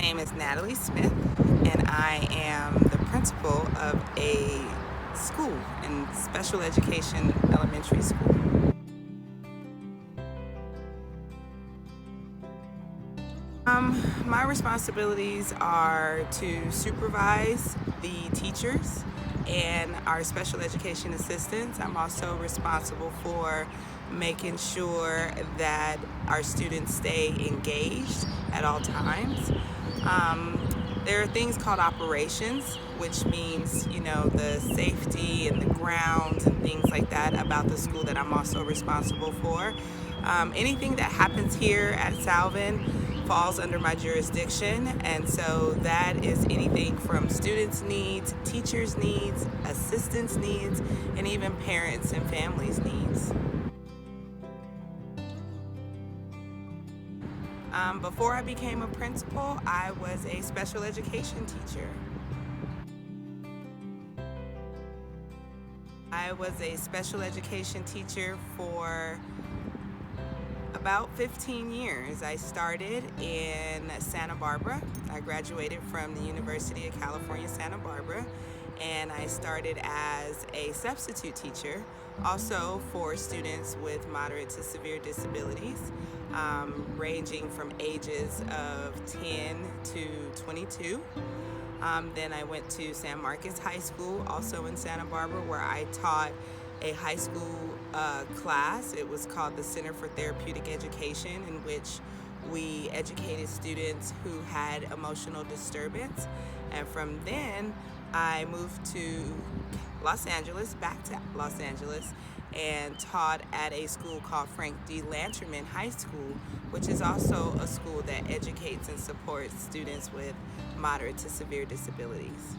name is Natalie Smith, and I am the principal of a school in special education elementary school. My responsibilities are to supervise the teachers and our special education assistants. I'm also responsible for making sure that our students stay engaged at all times. There are things called operations, which means, the safety and the grounds and things like that about the school that I'm also responsible for. Anything that happens here at Salvin falls under my jurisdiction, and so that is anything from students' needs, teachers' needs, assistants' needs, and even parents and families' needs. Before I became a principal, I was a special education teacher. I was a special education teacher for about 15 years. I started in Santa Barbara. I graduated from the University of California, Santa Barbara, and I started as a substitute teacher, also for students with moderate to severe disabilities, ranging from ages of 10 to 22. Then I went to San Marcos High School, also in Santa Barbara, where I taught a high school class. It was called the Center for Therapeutic Education, in which we educated students who had emotional disturbance. And from then, I moved to Los Angeles, back to Los Angeles, and taught at a school called Frank D. Lanterman High School, which is also a school that educates and supports students with moderate to severe disabilities.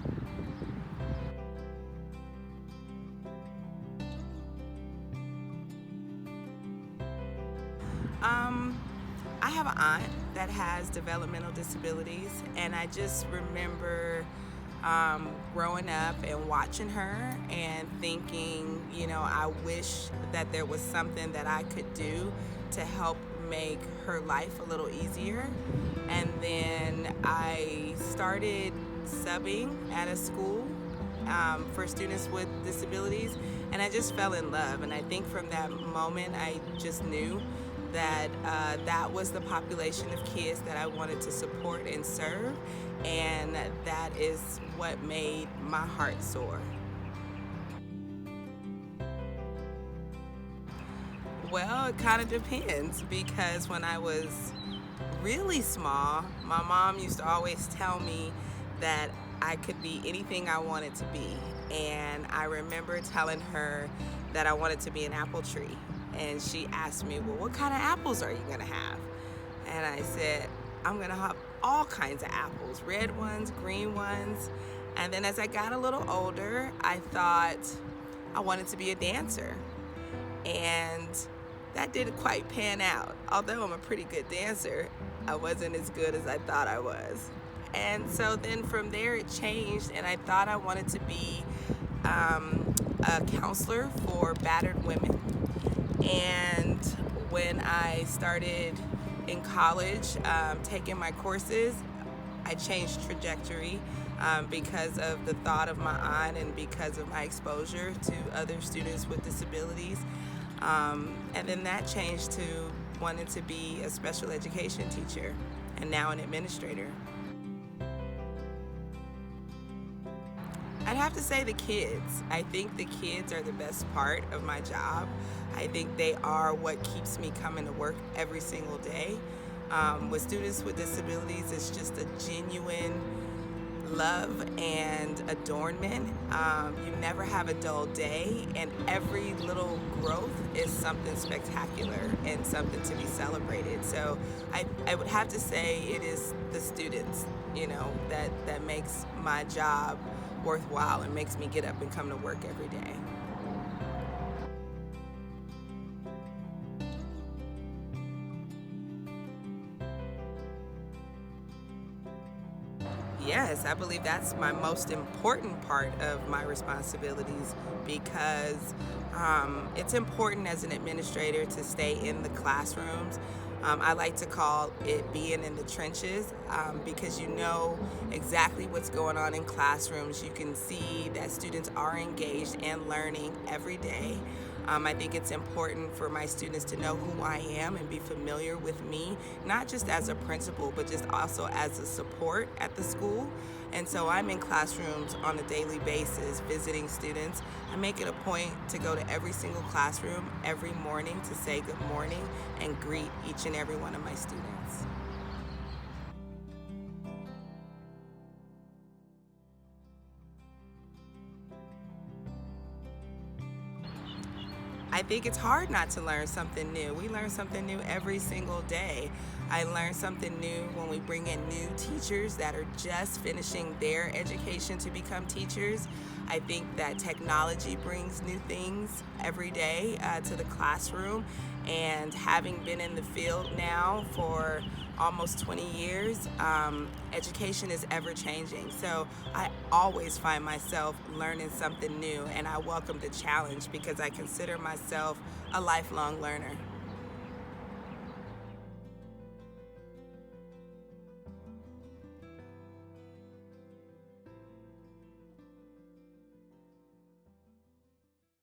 I have an aunt that has developmental disabilities, and I just remember growing up and watching her and thinking, I wish that there was something that I could do to help make her life a little easier. And then I started subbing at a school for students with disabilities, and I just fell in love. And I think from that moment, I just knew that that was the population of kids that I wanted to support and serve, and that is what made my heart soar. Well, it kind of depends, because when I was really small, my mom used to always tell me that I could be anything I wanted to be, and I remember telling her that I wanted to be an apple tree. And she asked me, well, what kind of apples are you gonna have? And I said, I'm gonna have all kinds of apples, red ones, green ones. And then as I got a little older, I thought I wanted to be a dancer. And that didn't quite pan out. Although I'm a pretty good dancer, I wasn't as good as I thought I was. And so then from there it changed, and I thought I wanted to be a counselor for battered women. And when I started in college taking my courses, I changed trajectory because of the thought of my aunt and because of my exposure to other students with disabilities. And then that changed to wanting to be a special education teacher and now an administrator. I'd have to say the kids. I think the kids are the best part of my job. I think they are what keeps me coming to work every single day. With students with disabilities, it's just a genuine love and adornment. You never have a dull day, and every little growth is something spectacular and something to be celebrated. So I would have to say it is the students, that makes my job worthwhile and makes me get up and come to work every day. Yes, I believe that's my most important part of my responsibilities, because it's important as an administrator to stay in the classrooms. I like to call it being in the trenches, because you know exactly what's going on in classrooms. You can see that students are engaged and learning every day. I think it's important for my students to know who I am and be familiar with me, not just as a principal, but just also as a support at the school. And so I'm in classrooms on a daily basis visiting students. I make it a point to go to every single classroom every morning to say good morning and greet each and every one of my students. I think it's hard not to learn something new. We learn something new every single day. I learn something new when we bring in new teachers that are just finishing their education to become teachers. I think that technology brings new things every day to the classroom. And having been in the field now for almost 20 years, education is ever changing. So I always find myself learning something new, and I welcome the challenge because I consider myself a lifelong learner.